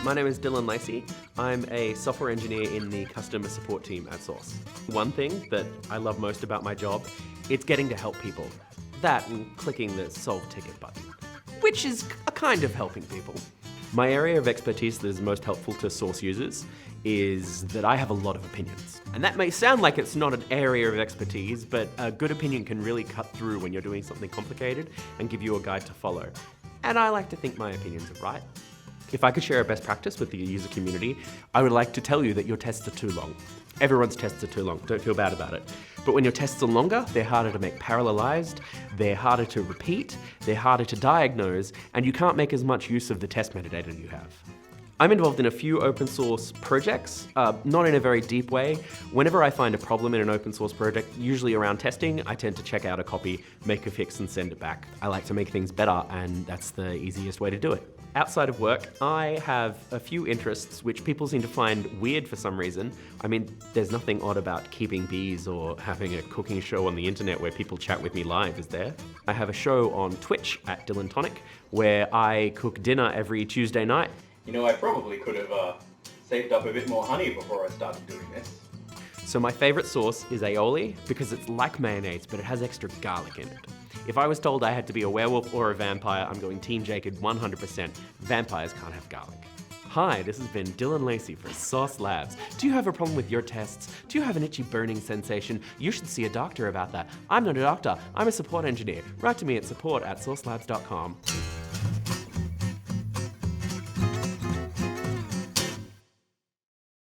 My name is Dylan Lacey. I'm a software engineer in the customer support team at Source. One thing that I love most about my job, it's getting to help people. That and clicking the solve ticket button, which is a kind of helping people. My area of expertise that is most helpful to Source users is that I have a lot of opinions. And that may sound like it's not an area of expertise, but a good opinion can really cut through when you're doing something complicated and give you a guide to follow. And I like to think my opinions are right. If I could share a best practice with the user community, I would like to tell you that your tests are too long. Everyone's tests are too long, don't feel bad about it. But when your tests are longer, they're harder to make parallelized, they're harder to repeat, they're harder to diagnose, and you can't make as much use of the test metadata you have. I'm involved in a few open source projects, not in a very deep way. Whenever I find a problem in an open source project, usually around testing, I tend to check out a copy, make a fix and send it back. I like to make things better, and that's the easiest way to do it. Outside of work, I have a few interests which people seem to find weird for some reason. I mean, there's nothing odd about keeping bees or having a cooking show on the internet where people chat with me live, is there? I have a show on Twitch at Dylan Tonic where I cook dinner every Tuesday night. You know, I probably could have saved up a bit more honey before I started doing this. So my favorite sauce is aioli because it's like mayonnaise, but it has extra garlic in it. If I was told I had to be a werewolf or a vampire, I'm going Team Jacob 100%. Vampires can't have garlic. Hi, this has been Dylan Lacey for Sauce Labs. Do you have a problem with your tests? Do you have an itchy burning sensation? You should see a doctor about that. I'm not a doctor, I'm a support engineer. Write to me at support@sourcelabs.com.